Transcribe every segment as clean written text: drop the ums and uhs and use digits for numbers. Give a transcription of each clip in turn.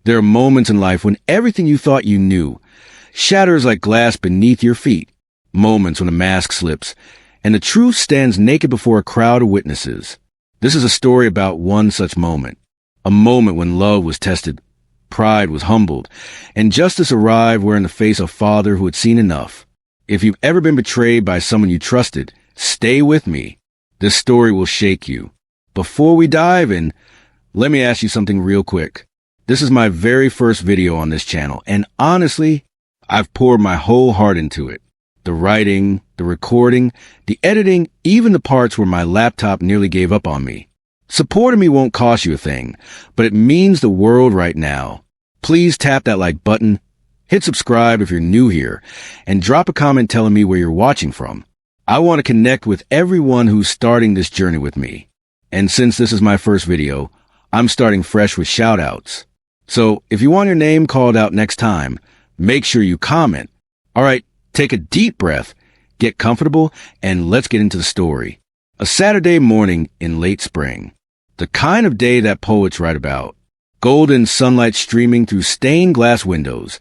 There are moments in life when everything you thought you knew shatters like glass beneath your feet. Moments when a mask slips and the truth stands naked before a crowd of witnesses. This is a story about one such moment. A moment when love was tested, pride was humbled, and justice arrived wherein the face of a father who had seen enough. If you've ever been betrayed by someone you trusted, stay with me. This story will shake you. Before we dive in, let me ask you something real quick. This is my very first video on this channel, and honestly, I've poured my whole heart into it. The writing, the recording, the editing, even the parts where my laptop nearly gave up on me. Supporting me won't cost you a thing, but it means the world right now. Please tap that like button, hit subscribe if you're new here, and drop a comment telling me where you're watching from. I want to connect with everyone who's starting this journey with me. And since this is my first video, I'm starting fresh with shout-outs. So if you want your name called out next time, make sure you comment. All right, take a deep breath, get comfortable, and let's get into the story. A Saturday morning in late spring. The kind of day that poets write about. Golden sunlight streaming through stained glass windows,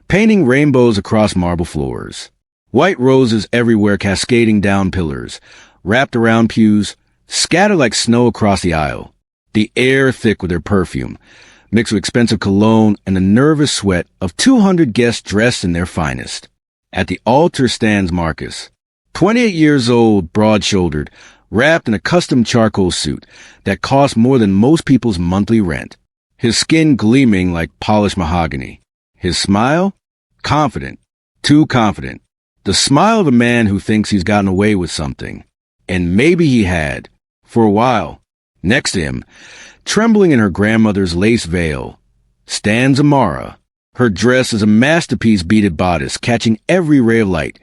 painting rainbows across marble floors. White roses everywhere cascading down pillars, wrapped around pews, scattered like snow across the aisle. The air thick with their perfume, mixed with expensive cologne and the nervous sweat of 200 guests dressed in their finest. At the altar stands Marcus, 28 years old, broad-shouldered, wrapped in a custom charcoal suit that cost more than most people's monthly rent. His skin gleaming like polished mahogany. His smile? Confident. Too confident. The smile of a man who thinks he's gotten away with something. And maybe he had. For a while. Next to him, trembling in her grandmother's lace veil, stands Amara. Her dress is a masterpiece beaded bodice catching every ray of light,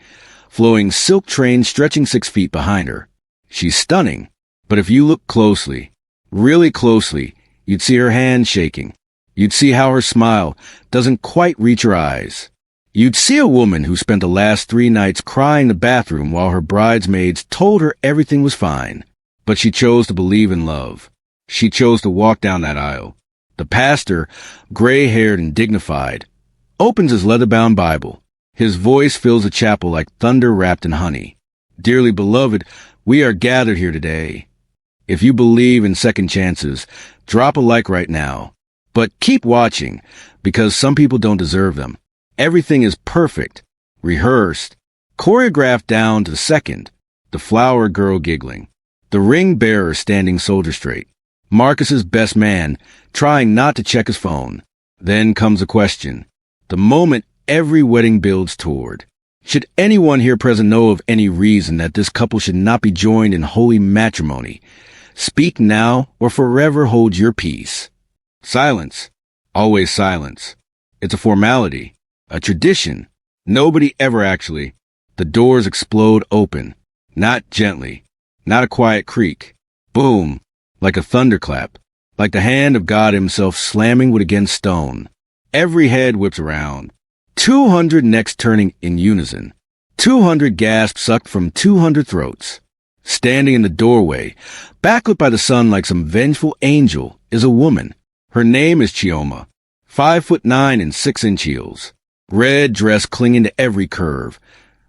flowing silk train stretching 6 feet behind her. She's stunning, but if you look closely, really closely, you'd see her hand shaking. You'd see how her smile doesn't quite reach her eyes. You'd see a woman who spent the last 3 nights crying in the bathroom while her bridesmaids told her everything was fine. But she chose to believe in love. She chose to walk down that aisle. The pastor, gray-haired and dignified, opens his leather-bound Bible. His voice fills the chapel like thunder wrapped in honey. Dearly beloved, we are gathered here today. If you believe in second chances, drop a like right now. But keep watching, because some people don't deserve them. Everything is perfect, rehearsed, choreographed down to the second. The flower girl giggling. The ring bearer standing shoulder straight. Marcus's best man trying not to check his phone. Then comes a question. The moment every wedding builds toward. Should anyone here present know of any reason that this couple should not be joined in holy matrimony? Speak now or forever hold your peace. Silence. Always silence. It's a formality. A tradition. Nobody ever actually. The doors explode open. Not gently. Not a quiet creak. Boom. Like a thunderclap. Like the hand of God himself slamming wood against stone. Every head whips around. 200 necks turning in unison. 200 gasps sucked from 200 throats. Standing in the doorway, backlit by the sun like some vengeful angel, is a woman. Her name is Chioma. 5'9" and 6-inch heels. Red dress clinging to every curve.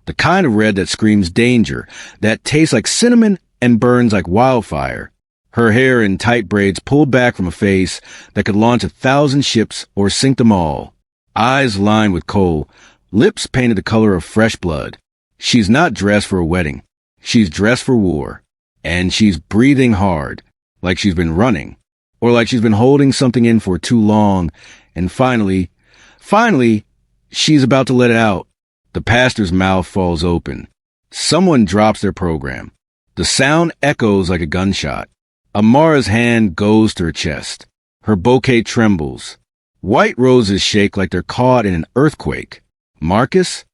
The kind of red that screams danger, that tastes like cinnamon and burns like wildfire. Her hair in tight braids pulled back from a face that could launch 1,000 ships or sink them all. Eyes lined with coal, lips painted the color of fresh blood. She's not dressed for a wedding. She's dressed for war. And she's breathing hard, like she's been running, or like she's been holding something in for too long, and finally, she's about to let it out. The pastor's mouth falls open. Someone drops their program. The sound echoes like a gunshot. Amara's hand goes to her chest. Her bouquet trembles. White roses shake like they're caught in an earthquake. Marcus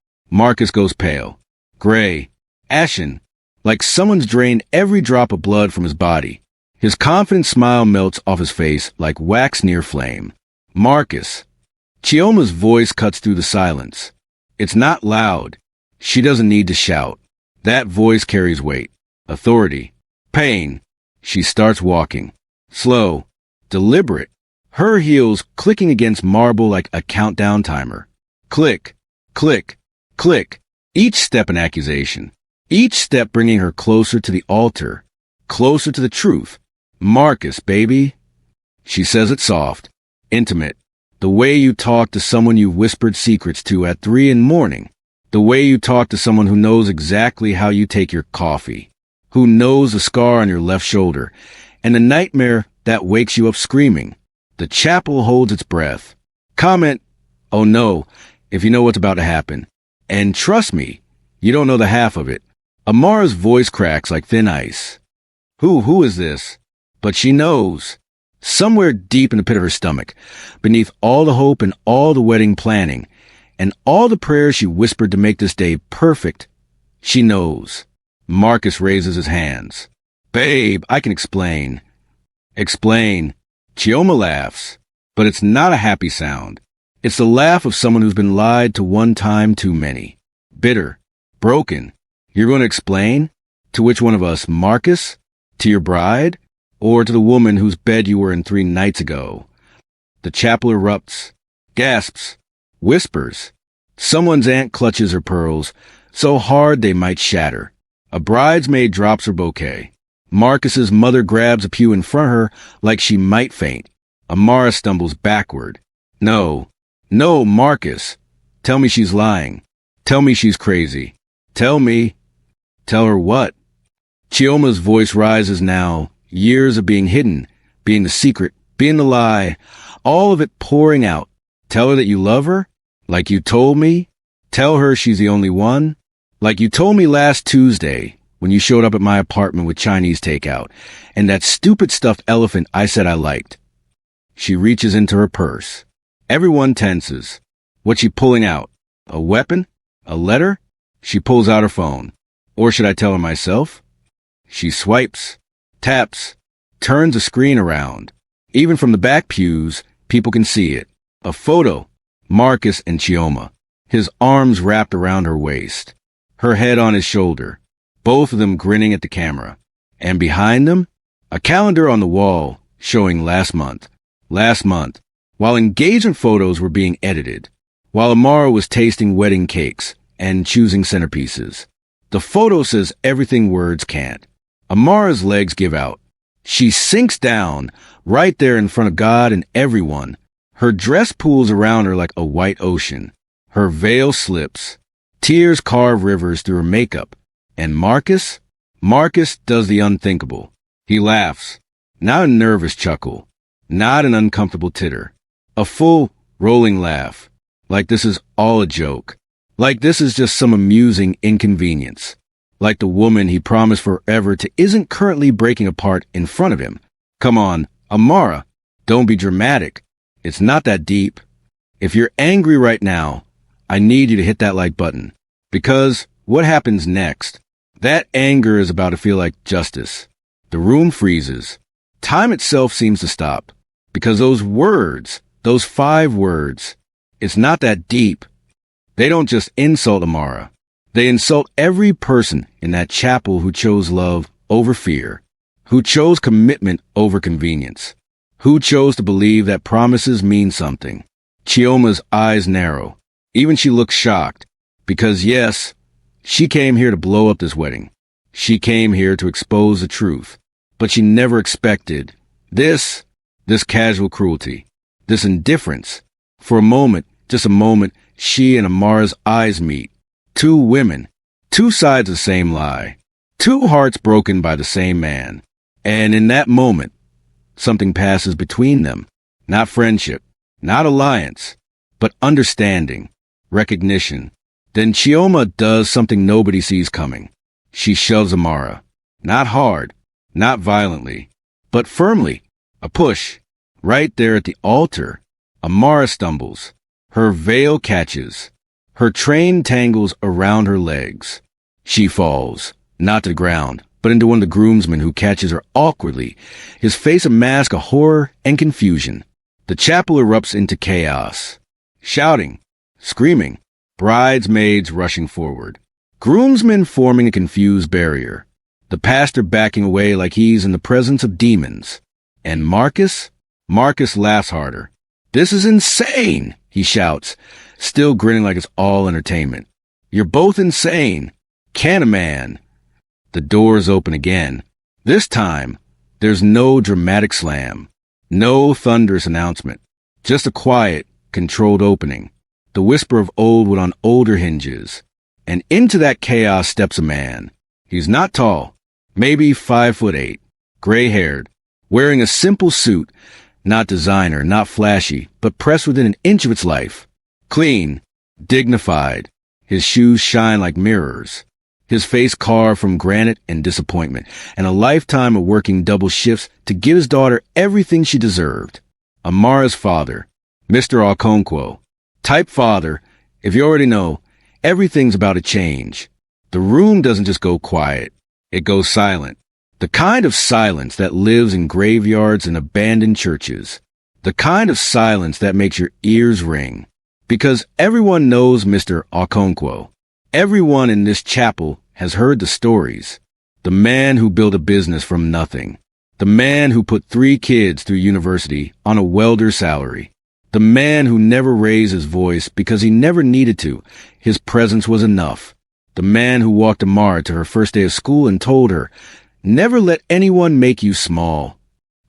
goes pale. Gray. Ashen. Like someone's drained every drop of blood from his body. His confident smile melts off his face like wax near flame. Marcus. Chioma's voice cuts through the silence. It's not loud. She doesn't need to shout. That voice carries weight. Authority. Pain. She starts walking. Slow. Deliberate. her heels clicking against marble like a countdown timer. Click, click, click. Each step an accusation. Each step bringing her closer to the altar, closer to the truth. Marcus, baby. She says it soft, intimate. The way you talk to someone you've whispered secrets to at 3 a.m. The way you talk to someone who knows exactly how you take your coffee, who knows the scar on your left shoulder, and the nightmare that wakes you up screaming. The chapel holds its breath. Comment, oh no, if you know what's about to happen. And trust me, you don't know the half of it. Amara's voice cracks like thin ice. Who is this? But she knows. Somewhere deep in the pit of her stomach, beneath all the hope and all the wedding planning, and all the prayers she whispered to make this day perfect, she knows. Marcus raises his hands. Babe, I can explain. Explain. Chioma laughs, but it's not a happy sound. It's the laugh of someone who's been lied to one time too many. Bitter. Broken. You're going to explain? To which one of us, Marcus? To your bride? Or to the woman whose bed you were in 3 nights ago? The chapel erupts, gasps, whispers. Someone's aunt clutches her pearls, so hard they might shatter. A bridesmaid drops her bouquet. Marcus's mother grabs a pew in front of her like she might faint. Amara stumbles backward. No, Marcus. Tell me she's lying. Tell me she's crazy. Tell me. Tell her what? Chioma's voice rises now. Years of being hidden, being the secret, being the lie, all of it pouring out. Tell her that you love her, like you told me. Tell her she's the only one, like you told me last Tuesday when you showed up at my apartment with Chinese takeout and that stupid stuffed elephant I said I liked. She reaches into her purse. Everyone tenses. What's she pulling out? A weapon? A letter? She pulls out her phone. Or should I tell her myself? She swipes. Taps, turns the screen around. Even from the back pews, people can see it. A photo. Marcus and Chioma. His arms wrapped around her waist. Her head on his shoulder. Both of them grinning at the camera. And behind them, a calendar on the wall showing last month. Last month, while engagement photos were being edited. While Amara was tasting wedding cakes and choosing centerpieces. The photo says everything words can't. Amara's legs give out. She sinks down, right there in front of God and everyone. Her dress pools around her like a white ocean. Her veil slips. Tears carve rivers through her makeup. And Marcus does the unthinkable. He laughs. Not a nervous chuckle. Not an uncomfortable titter. A full, rolling laugh. Like this is all a joke. Like this is just some amusing inconvenience. Like the woman he promised forever to isn't currently breaking apart in front of him. Come on, Amara, don't be dramatic. It's not that deep. If you're angry right now, I need you to hit that like button. Because what happens next? That anger is about to feel like justice. The room freezes. Time itself seems to stop. Because those words, those 5 words, it's not that deep. They don't just insult Amara. They insult every person in that chapel who chose love over fear, who chose commitment over convenience, who chose to believe that promises mean something. Chioma's eyes narrow. Even she looks shocked. Because yes, she came here to blow up this wedding. She came here to expose the truth. But she never expected this casual cruelty, this indifference. For a moment, just a moment, she and Amara's eyes meet. 2 women, 2 sides of the same lie, 2 hearts broken by the same man. And in that moment, something passes between them. Not friendship, not alliance, but understanding, recognition. Then Chioma does something nobody sees coming. She shoves Amara. Not hard, not violently, but firmly. A push. Right there at the altar. Amara stumbles. Her veil catches. Her train tangles around her legs. She falls, not to the ground, but into one of the groomsmen who catches her awkwardly, his face a mask of horror and confusion. The chapel erupts into chaos. Shouting, screaming, bridesmaids rushing forward, groomsmen forming a confused barrier, the pastor backing away like he's in the presence of demons. And Marcus? Marcus laughs harder. "This is insane," he shouts, still grinning like it's all entertainment. "You're both insane. Can a man?" The doors open again. This time, there's no dramatic slam, no thunderous announcement, just a quiet, controlled opening, the whisper of old wood on older hinges. And into that chaos steps a man. He's not tall, maybe 5'8", gray-haired, wearing a simple suit, not designer, not flashy, but pressed within an inch of its life. Clean, dignified, his shoes shine like mirrors, his face carved from granite and disappointment, and a lifetime of working double shifts to give his daughter everything she deserved. Amara's father, Mr. Okonkwo. Type father, if you already know, everything's about to change. The room doesn't just go quiet, it goes silent. The kind of silence that lives in graveyards and abandoned churches. The kind of silence that makes your ears ring. Because everyone knows Mr. Okonkwo. Everyone in this chapel has heard the stories. The man who built a business from nothing. The man who put 3 kids through university on a welder's salary. The man who never raised his voice because he never needed to. His presence was enough. The man who walked Amara to her first day of school and told her, "Never let anyone make you small."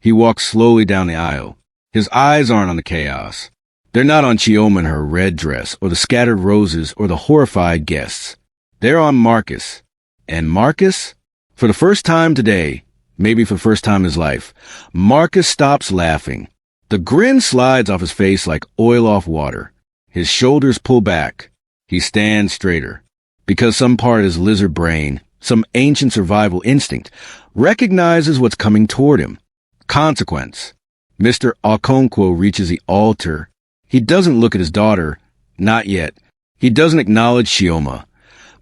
He walks slowly down the aisle. His eyes aren't on the chaos. They're not on Chioma in her red dress, or the scattered roses, or the horrified guests. They're on Marcus. And Marcus? For the first time today, maybe for the first time in his life, Marcus stops laughing. The grin slides off his face like oil off water. His shoulders pull back. He stands straighter. Because some part of his lizard brain, some ancient survival instinct, recognizes what's coming toward him. Consequence. Mr. Okonkwo reaches the altar. He doesn't look at his daughter. Not yet. He doesn't acknowledge Chioma,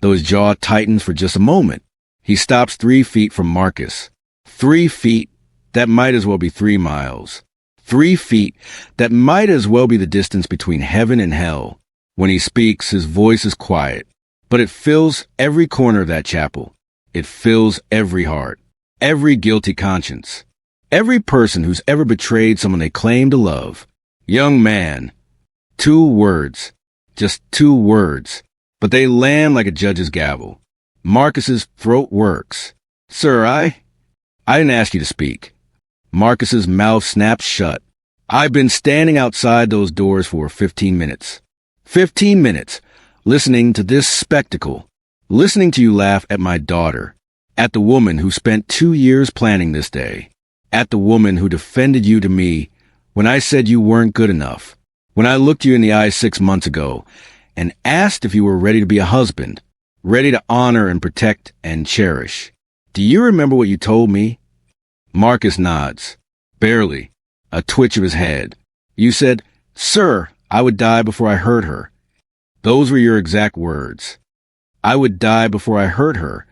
though his jaw tightens for just a moment. He stops 3 feet from Marcus. 3 feet, that might as well be 3 miles. 3 feet, that might as well be the distance between heaven and hell. When he speaks, his voice is quiet, but it fills every corner of that chapel. It fills every heart, every guilty conscience, every person who's ever betrayed someone they claim to love. Young man. 2 words. Just 2 words. But they land like a judge's gavel. Marcus's throat works. "Sir, I didn't ask you to speak." Marcus's mouth snaps shut. "I've been standing outside those doors for 15 minutes. 15 minutes, listening to this spectacle. Listening to you laugh at my daughter. At the woman who spent 2 years planning this day. At the woman who defended you to me when I said you weren't good enough. When I looked you in the eye 6 months ago and asked if you were ready to be a husband, ready to honor and protect and cherish. Do you remember what you told me?" Marcus nods. Barely. A twitch of his head. "You said, 'Sir, I would die before I hurt her.' Those were your exact words. I would die before I hurt her."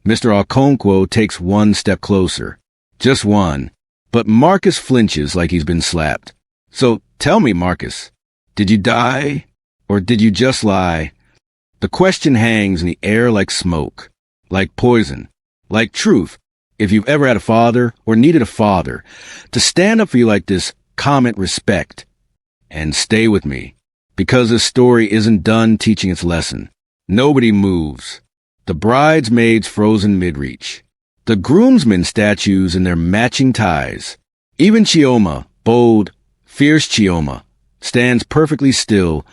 Mr. Okonkwo takes 1 step closer. Just 1. But Marcus flinches like he's been slapped. "So tell me, Marcus, did you die? Or did you just lie?" The question hangs in the air like smoke, like poison, like truth. If you've ever had a father or needed a father to stand up for you like this, comment respect. And stay with me, because this story isn't done teaching its lesson. Nobody moves. The bridesmaids frozen mid-reach. The groomsmen statues in their matching ties. Even Chioma, bold, fierce Chioma, stands perfectly still,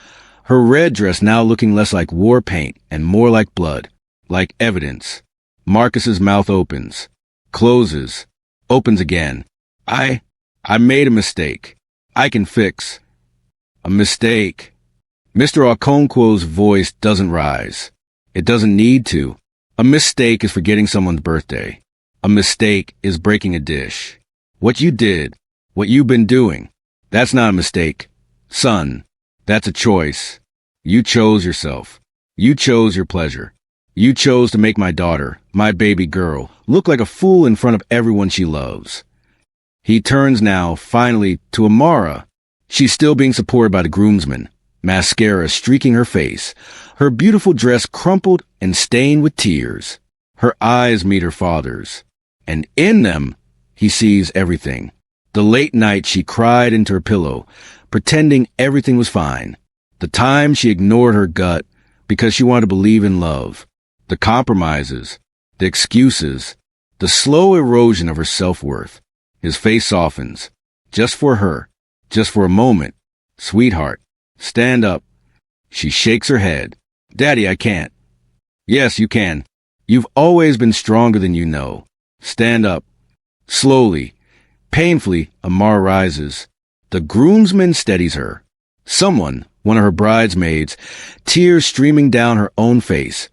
her red dress now looking less like war paint and more like blood, like evidence. Marcus's mouth opens, closes, opens again. I made a mistake. I can fix. A mistake. Mr. Okonkwo's voice doesn't rise. It doesn't need to. A mistake is forgetting someone's birthday. A mistake is breaking a dish. What you did, what you've been doing, that's not a mistake. Son, that's a choice. You chose yourself. You chose your pleasure. You chose to make my daughter, my baby girl, look like a fool in front of everyone she loves. He turns now, finally, to Amara. She's still being supported by the groomsmen, mascara streaking her face, her beautiful dress crumpled and stained with tears. Her eyes meet her father's, and in them, he sees everything. The late night she cried into her pillow, pretending everything was fine. The time she ignored her gut because she wanted to believe in love. The compromises, the excuses, the slow erosion of her self-worth. His face softens. Just for her. Just for a moment. Sweetheart, stand up. She shakes her head. Daddy, I can't. Yes, you can. You've always been stronger than you know. Stand up. Slowly, painfully, Amara rises. The groomsman steadies her. Someone, one of her bridesmaids, tears streaming down her own face,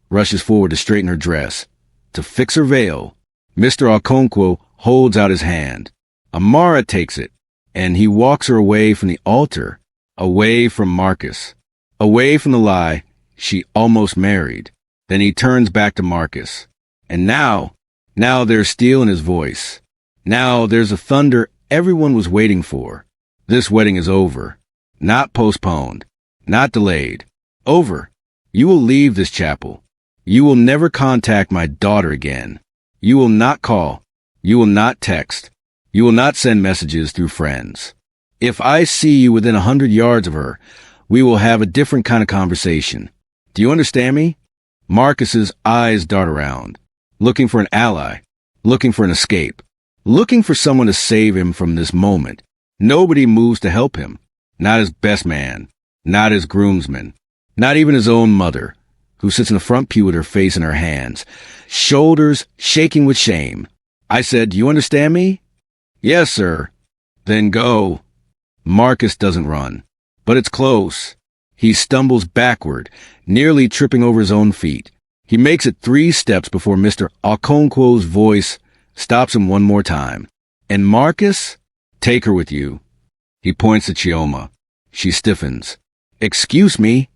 rushes forward to straighten her dress, to fix her veil. Mr. Okonkwo holds out his hand. Amara takes it, and he walks her away from the altar, away from Marcus, away from the lie she almost married. Then he turns back to Marcus. And now there's steel in his voice. Now there's a thunder everyone was waiting for. This wedding is over. Not postponed. Not delayed. Over. You will leave this chapel. You will never contact my daughter again. You will not call. You will not text. You will not send messages through friends. If I see you within 100 yards of her, we will have a different kind of conversation. Do you understand me? Marcus's eyes dart around, looking for an ally, looking for an escape, looking for someone to save him from this moment. Nobody moves to help him. Not his best man, not his groomsman, not even his own mother, who sits in the front pew with her face in her hands, shoulders shaking with shame. I said, do you understand me? Yes, sir. Then go. Marcus doesn't run, but it's close. He stumbles backward, nearly tripping over his own feet. He makes it 3 steps before Mr. Okonkwo's voice stops him one more time. And Marcus, take her with you. He points to Chioma. She stiffens. Excuse me.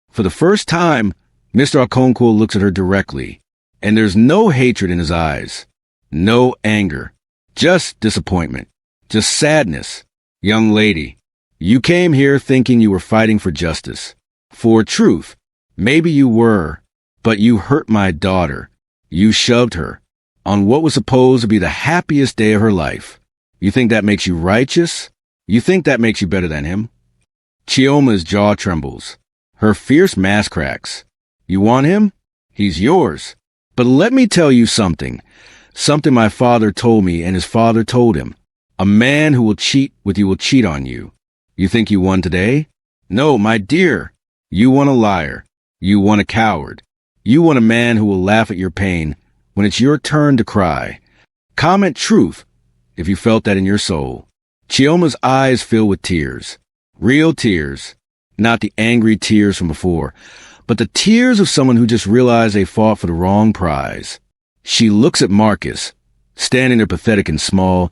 For the first time, Mr. Okonkwo looks at her directly, and there's no hatred in his eyes. No anger. Just disappointment. Just sadness. Young lady, you came here thinking you were fighting for justice, for truth. Maybe you were, but you hurt my daughter. You shoved her on what was supposed to be the happiest day of her life. You think that makes you righteous? You think that makes you better than him? Chioma's jaw trembles. Her fierce mask cracks. You want him? He's yours. But let me tell you something. Something my father told me and his father told him. A man who will cheat with you will cheat on you. You think you won today? No, my dear. You want a liar. You want a coward. You want a man who will laugh at your pain when it's your turn to cry. Comment truth if you felt that in your soul. Chioma's eyes fill with tears. Real tears. Not the angry tears from before, but the tears of someone who just realized they fought for the wrong prize. She looks at Marcus, standing there pathetic and small,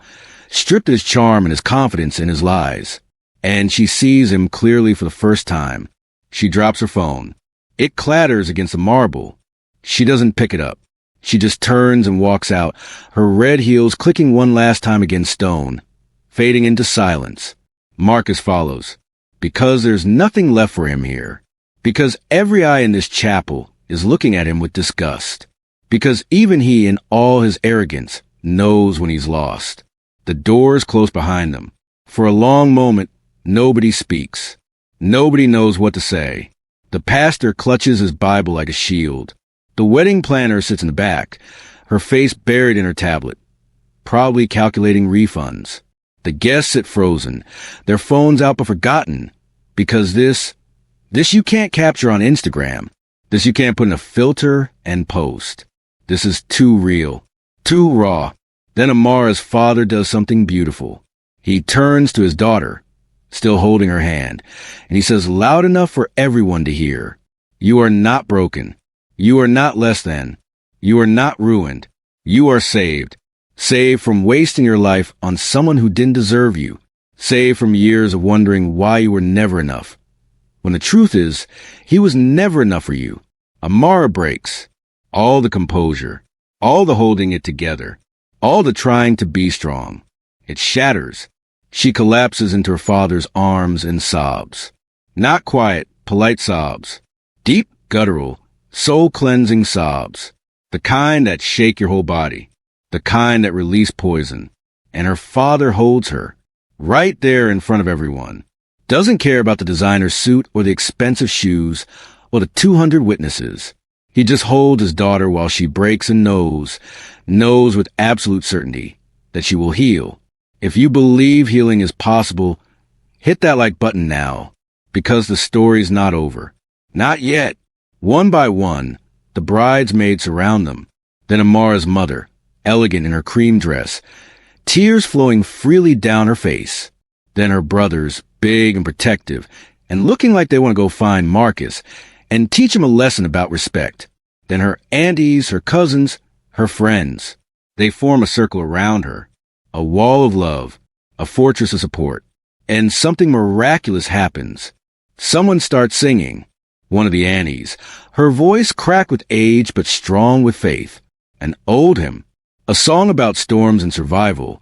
stripped of his charm and his confidence in his lies. And she sees him clearly for the first time. She drops her phone. It clatters against the marble. She doesn't pick it up. She just turns and walks out, her red heels clicking one last time against stone, fading into silence. Marcus follows, because there's nothing left for him here. Because every eye in this chapel is looking at him with disgust. Because even he, in all his arrogance, knows when he's lost. The doors close behind them. For a long moment, nobody speaks. Nobody knows what to say. The pastor clutches his Bible like a shield. The wedding planner sits in the back, her face buried in her tablet, probably calculating refunds. The guests sit frozen, their phones out but forgotten, because this you can't capture on Instagram. This you can't put in a filter and post. This is too real, too raw. Then Amara's father does something beautiful. He turns to his daughter, still holding her hand, and he says loud enough for everyone to hear, "You are not broken. You are not less than. You are not ruined. You are saved. Saved from wasting your life on someone who didn't deserve you. Saved from years of wondering why you were never enough. When the truth is, he was never enough for you." Amara breaks. All the composure, all the holding it together, all the trying to be strong. It shatters. She collapses into her father's arms and sobs. Not quiet, polite sobs. Deep, guttural, soul-cleansing sobs. The kind that shake your whole body. The kind that release poison. and her father holds her, right there in front of everyone. Doesn't care about the designer suit or the expensive shoes or the 200 witnesses. He just holds his daughter while she breaks and knows with absolute certainty that she will heal. If you believe healing is possible, hit that like button now, because the story's not over. Not yet. One by one, the bridesmaids surround them. Then Amara's mother, elegant in her cream dress, tears flowing freely down her face. Then her brothers, big and protective, and looking like they want to go find Marcus and teach him a lesson about respect. Then her aunties, her cousins, her friends. They form a circle around her, a wall of love, a fortress of support. And something miraculous happens. Someone starts singing. One of the aunties, her voice cracked with age but strong with faith. An old hymn, a song about storms and survival,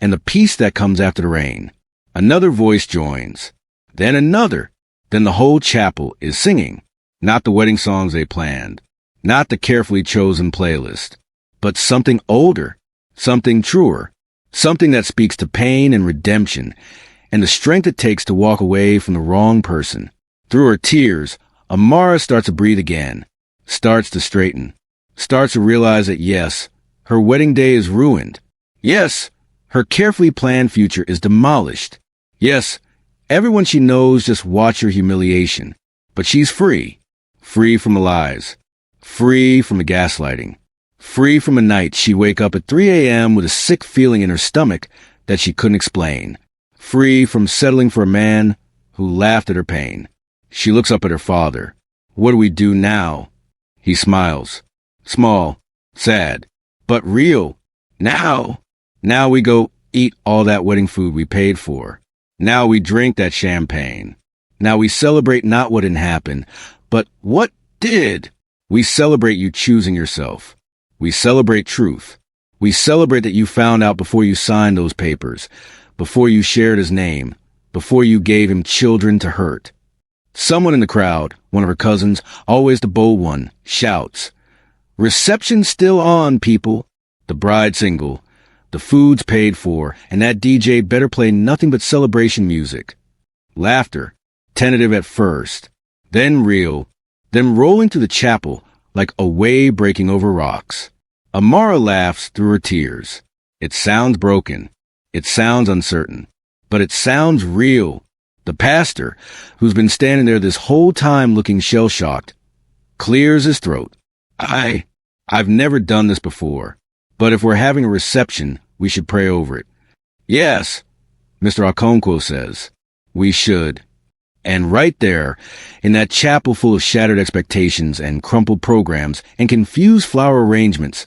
and the peace that comes after the rain. Another voice joins. Then another. Then the whole chapel is singing. Not the wedding songs they planned. Not the carefully chosen playlist. But something older. Something truer. Something that speaks to pain and redemption, and the strength it takes to walk away from the wrong person. Through her tears, Amara starts to breathe again. Starts to straighten. Starts to realize that yes, her wedding day is ruined. Yes, her carefully planned future is demolished. Yes, everyone she knows just watch her humiliation. But she's free. Free from the lies. Free from the gaslighting. Free from a night she'd wake up at 3 a.m. with a sick feeling in her stomach that she couldn't explain. Free from settling for a man who laughed at her pain. She looks up at her father. What do we do now? He smiles. Small, sad, but real. Now we go eat all that wedding food we paid for. Now we drink that champagne. Now we celebrate not what didn't happen, but what did. We celebrate you choosing yourself. We celebrate truth. We celebrate that you found out before you signed those papers, before you shared his name, before you gave him children to hurt. Someone in the crowd, one of her cousins, always the bold one, shouts, "Reception's still on, people." The bride single, the food's paid for, and that DJ better play nothing but celebration music. Laughter, tentative at first, then real, then rolling through the chapel like a wave breaking over rocks. Amara laughs through her tears. It sounds broken. It sounds uncertain. But it sounds real. The pastor, who's been standing there this whole time looking shell-shocked, clears his throat. I've never done this before, but if we're having a reception, we should pray over it. Yes, Mr. Okonkwo says, we should. And right there, in that chapel full of shattered expectations and crumpled programs and confused flower arrangements,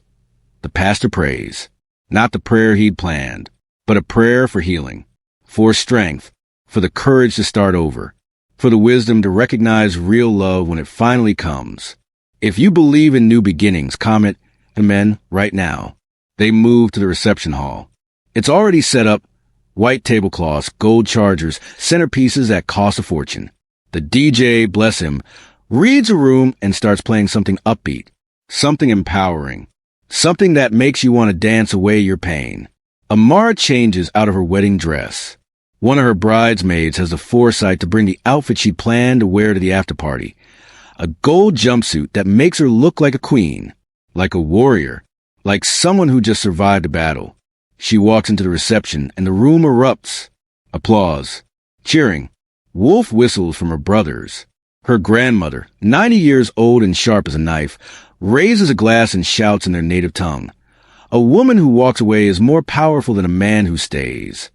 the pastor prays. Not the prayer he'd planned, but a prayer for healing, for strength, for the courage to start over, for the wisdom to recognize real love when it finally comes. If you believe in new beginnings, comment Amen right now. They move to the reception hall. It's already set up. White tablecloths, gold chargers, centerpieces that cost a fortune. The DJ, bless him, reads a room and starts playing something upbeat, something empowering, something that makes you want to dance away your pain. Amara changes out of her wedding dress. One of her bridesmaids has the foresight to bring the outfit she planned to wear to the after party. A gold jumpsuit that makes her look like a queen, like a warrior, like someone who just survived a battle. She walks into the reception, and the room erupts. Applause. Cheering. Wolf whistles from her brothers. Her grandmother, 90 years old and sharp as a knife, raises a glass and shouts in their native tongue. A woman who walks away is more powerful than a man who stays.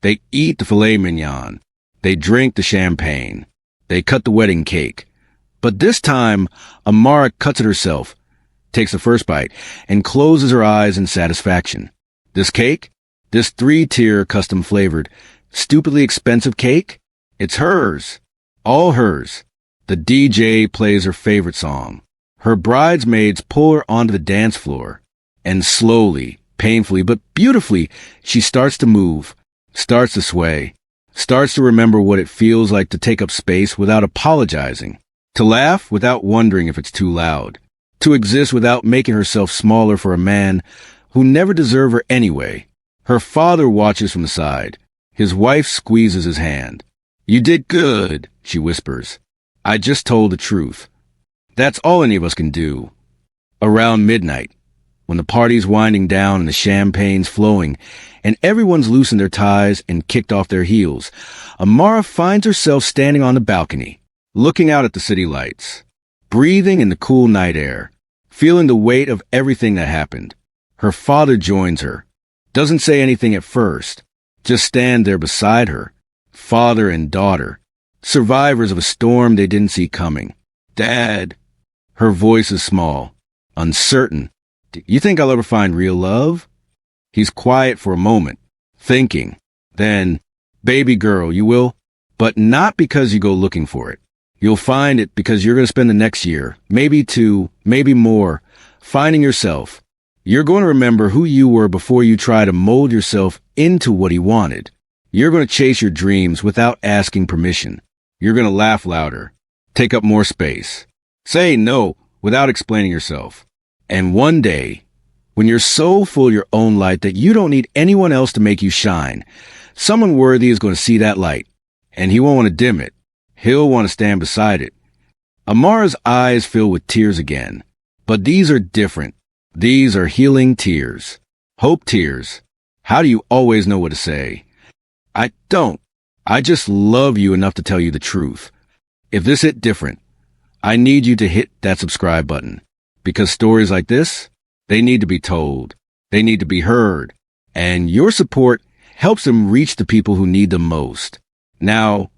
They eat the filet mignon. They drink the champagne. They cut the wedding cake. But this time, Amara cuts it herself, takes the first bite, and closes her eyes in satisfaction. This cake? This 3-tier custom-flavored, stupidly expensive cake? It's hers. All hers. The DJ plays her favorite song. Her bridesmaids pull her onto the dance floor. And slowly, painfully, but beautifully, she starts to move, starts to sway, starts to remember what it feels like to take up space without apologizing, to laugh without wondering if it's too loud, to exist without making herself smaller for a man who never deserved her anyway. Her father watches from the side. His wife squeezes his hand. "You did good," she whispers. "I just told the truth." That's all any of us can do. Around midnight, when the party's winding down and the champagne's flowing, and everyone's loosened their ties and kicked off their heels, Amara finds herself standing on the balcony, looking out at the city lights, breathing in the cool night air, feeling the weight of everything that happened. Her father joins her, doesn't say anything at first, just stand there beside her, father and daughter, survivors of a storm they didn't see coming. "Dad." Her voice is small, uncertain. "You think I'll ever find real love?" He's quiet for a moment, thinking. Then, "Baby girl, you will, but not because you go looking for it. You'll find it because you're going to spend the next year, maybe two, maybe more, finding yourself. You're going to remember who you were before you try to mold yourself into what he wanted. You're going to chase your dreams without asking permission. You're going to laugh louder, take up more space, say no without explaining yourself. And one day, when you're so full of your own light that you don't need anyone else to make you shine, someone worthy is going to see that light, and he won't want to dim it. He'll want to stand beside it." Amara's eyes fill with tears again, but these are different. These are healing tears. Hope tears. How do you always know what to say? "I don't. I just love you enough to tell you the truth." If this hit different, I need you to hit that subscribe button, because stories like this, they need to be told. They need to be heard. And your support helps them reach the people who need them most. Now,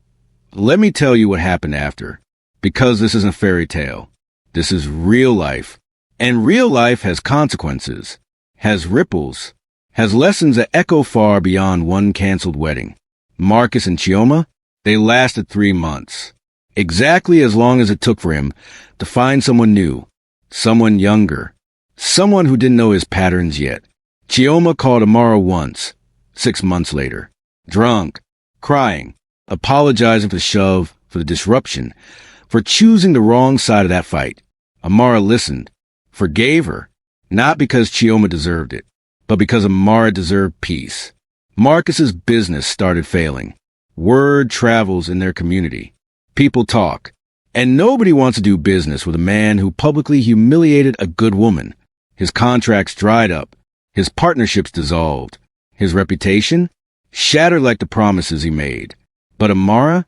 let me tell you what happened after, because this isn't a fairy tale. This is real life. And real life has consequences, has ripples, has lessons that echo far beyond one canceled wedding. Marcus and Chioma, they lasted 3 months. Exactly as long as it took for him to find someone new, someone younger, someone who didn't know his patterns yet. Chioma called Amara once, 6 months later, drunk, crying, apologizing for the shove, for the disruption, for choosing the wrong side of that fight. Amara listened, forgave her, not because Chioma deserved it, but because Amara deserved peace. Marcus's business started failing. Word travels in their community. People talk. And nobody wants to do business with a man who publicly humiliated a good woman. His contracts dried up. His partnerships dissolved. His reputation shattered like the promises he made. But Amara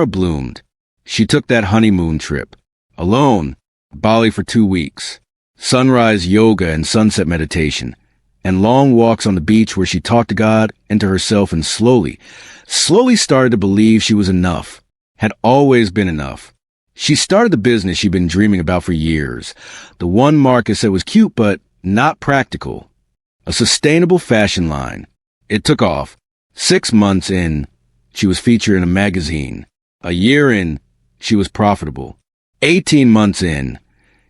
bloomed. She took that honeymoon trip. Alone, Bali for 2 weeks. Sunrise yoga and sunset meditation. And long walks on the beach where she talked to God and to herself and slowly started to believe she was enough. Had always been enough. She started the business she'd been dreaming about for years. The one Marcus said was cute but not practical. A sustainable fashion line. It took off. 6 months in, she was featured in a magazine. A year in, she was profitable. 18 months in,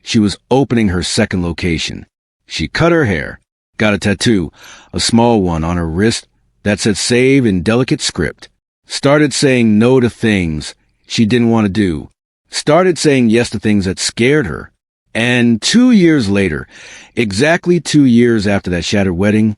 she was opening her second location. She cut her hair, got a tattoo, a small one on her wrist that said save in delicate script. Started saying no to things she didn't want to do. Started saying yes to things that scared her. And 2 years later, exactly 2 years after that shattered wedding,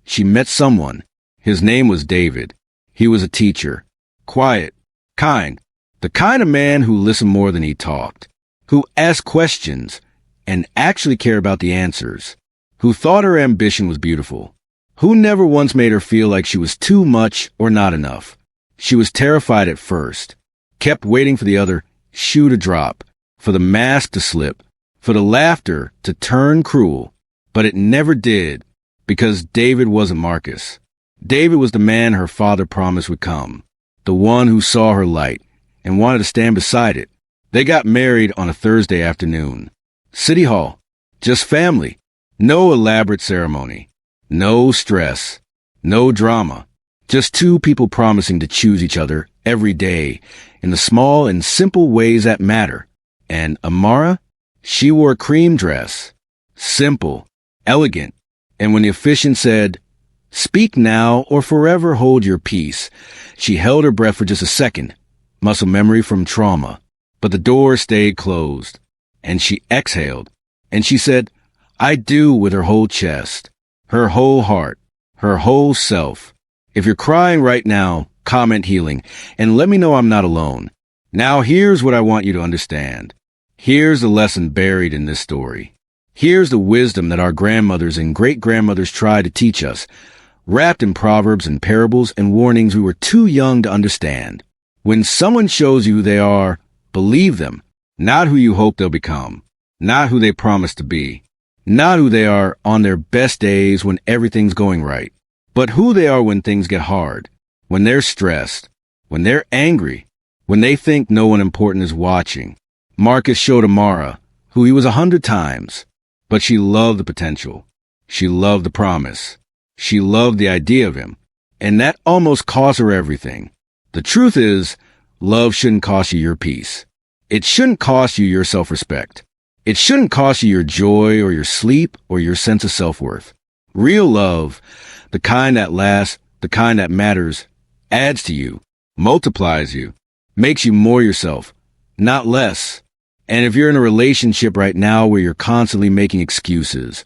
she met someone. His name was David. He was a teacher. Quiet. Kind. The kind of man who listened more than he talked. Who asked questions and actually cared about the answers. Who thought her ambition was beautiful. Who never once made her feel like she was too much or not enough. She was terrified at first. Kept waiting for the other shoe to drop, for the mask to slip, for the laughter to turn cruel. But it never did, because David wasn't Marcus. David was the man her father promised would come, the one who saw her light and wanted to stand beside it. They got married on a Thursday afternoon. City Hall. Just family. No elaborate ceremony. No stress. No drama. Just two people promising to choose each other every day in the small and simple ways that matter. And Amara? She wore a cream dress. Simple. Elegant. And when the officiant said, "Speak now or forever hold your peace," she held her breath for just a second. Muscle memory from trauma. But the door stayed closed. And she exhaled. And she said, "I do," with her whole chest, her whole heart, her whole self. If you're crying right now, comment healing, and let me know I'm not alone. Now here's what I want you to understand. Here's the lesson buried in this story. Here's the wisdom that our grandmothers and great-grandmothers tried to teach us, wrapped in proverbs and parables and warnings we were too young to understand. When someone shows you who they are, believe them, not who you hope they'll become, not who they promise to be, not who they are on their best days when everything's going right, but who they are when things get hard, when they're stressed, when they're angry, when they think no one important is watching. Marcus showed Amara who he was 100 times, but she loved the potential. She loved the promise. She loved the idea of him, and that almost cost her everything. The truth is, love shouldn't cost you your peace. It shouldn't cost you your self-respect. It shouldn't cost you your joy or your sleep or your sense of self-worth. Real love, the kind that lasts, the kind that matters, adds to you, multiplies you, makes you more yourself, not less. And if you're in a relationship right now where you're constantly making excuses,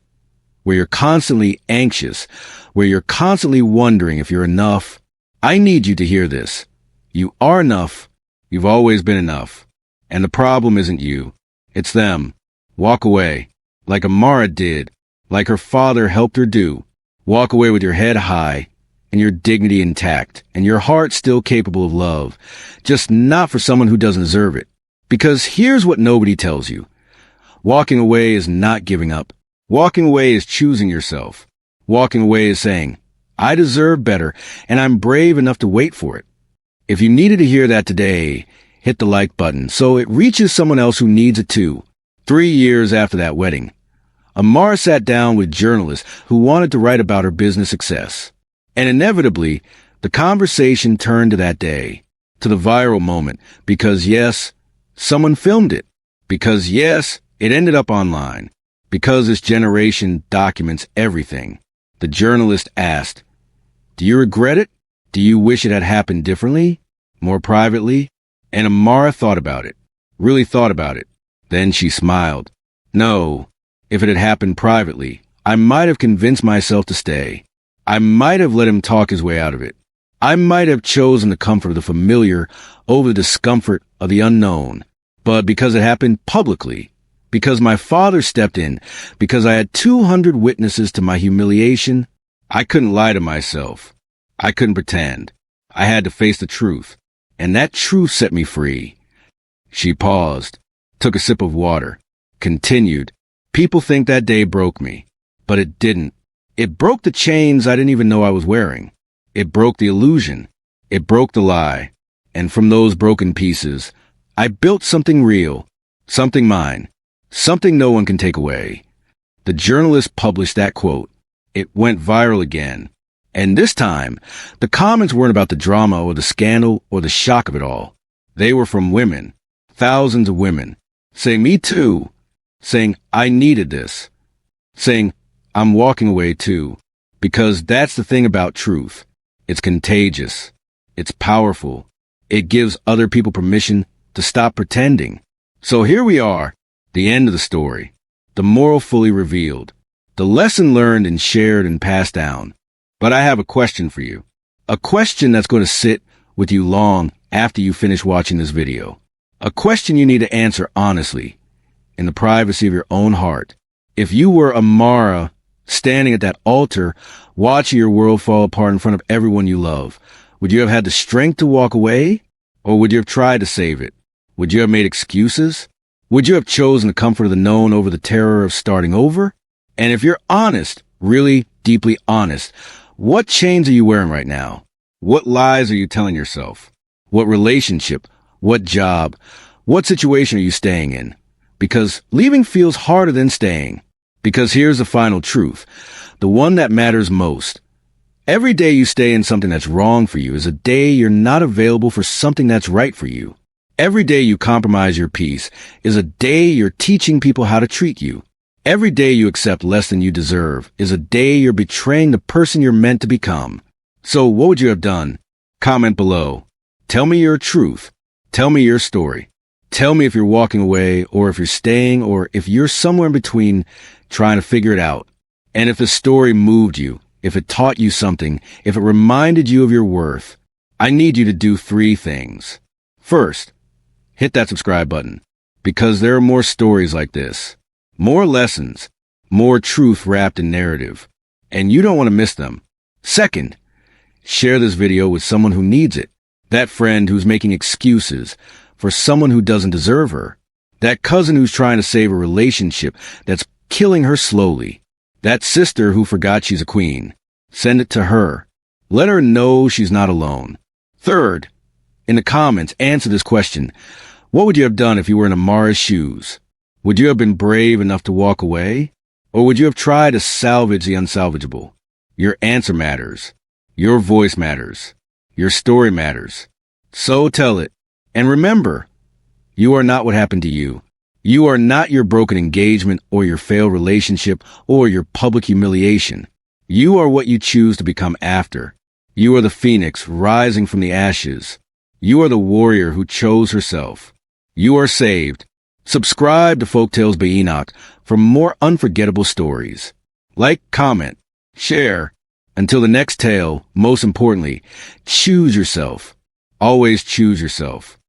where you're constantly anxious, where you're constantly wondering if you're enough, I need you to hear this. You are enough. You've always been enough. And the problem isn't you. It's them. Walk away. Like Amara did. Like her father helped her do. Walk away with your head high and your dignity intact and your heart still capable of love. Just not for someone who doesn't deserve it. Because here's what nobody tells you. Walking away is not giving up. Walking away is choosing yourself. Walking away is saying, I deserve better, and I'm brave enough to wait for it. If you needed to hear that today, hit the like button so it reaches someone else who needs it too. 3 years after that wedding, Amara sat down with journalists who wanted to write about her business success. And inevitably, the conversation turned to that day, to the viral moment, because yes, someone filmed it. Because yes, it ended up online. Because this generation documents everything. The journalist asked, do you regret it? Do you wish it had happened differently? More privately? And Amara thought about it. Really thought about it. Then she smiled. No, if it had happened privately, I might have convinced myself to stay. I might have let him talk his way out of it. I might have chosen the comfort of the familiar over the discomfort of the unknown. But because it happened publicly, because my father stepped in, because I had 200 witnesses to my humiliation, I couldn't lie to myself. I couldn't pretend. I had to face the truth, and that truth set me free. She paused, took a sip of water, continued. People think that day broke me, but it didn't. It broke the chains I didn't even know I was wearing. It broke the illusion. It broke the lie. And from those broken pieces, I built something real, something mine, something no one can take away. The journalist published that quote. It went viral again. And this time, the comments weren't about the drama or the scandal or the shock of it all. They were from women, thousands of women, saying, me too, saying, I needed this, saying, I'm walking away too, because that's the thing about truth. It's contagious. It's powerful. It gives other people permission to stop pretending. So here we are, the end of the story, the moral fully revealed, the lesson learned and shared and passed down. But I have a question for you, a question that's going to sit with you long after you finish watching this video, a question you need to answer honestly, in the privacy of your own heart. If you were Amara standing at that altar, watching your world fall apart in front of everyone you love, would you have had the strength to walk away? Or would you have tried to save it? Would you have made excuses? Would you have chosen the comfort of the known over the terror of starting over? And if you're honest, really deeply honest, what chains are you wearing right now? What lies are you telling yourself? What relationship? What job? What situation are you staying in? Because leaving feels harder than staying. Because here's the final truth, the one that matters most. Every day you stay in something that's wrong for you is a day you're not available for something that's right for you. Every day you compromise your peace is a day you're teaching people how to treat you. Every day you accept less than you deserve is a day you're betraying the person you're meant to become. So what would you have done? Comment below. Tell me your truth. Tell me your story. Tell me if you're walking away or if you're staying or if you're somewhere in between trying to figure it out. And if the story moved you, if it taught you something, if it reminded you of your worth, I need you to do 3 things. First, hit that subscribe button, because there are more stories like this. More lessons, more truth wrapped in narrative, and you don't want to miss them. Second, share this video with someone who needs it. That friend who's making excuses for someone who doesn't deserve her. That cousin who's trying to save a relationship that's killing her slowly. That sister who forgot she's a queen. Send it to her. Let her know she's not alone. Third, in the comments, answer this question. What would you have done if you were in Amara's shoes? Would you have been brave enough to walk away? Or would you have tried to salvage the unsalvageable? Your answer matters. Your voice matters. Your story matters. So tell it. And remember, you are not what happened to you. You are not your broken engagement or your failed relationship or your public humiliation. You are what you choose to become after. You are the phoenix rising from the ashes. You are the warrior who chose herself. You are saved. Subscribe to Folktales by Enoch for more unforgettable stories. Like, comment, share. Until the next tale, most importantly, choose yourself. Always choose yourself.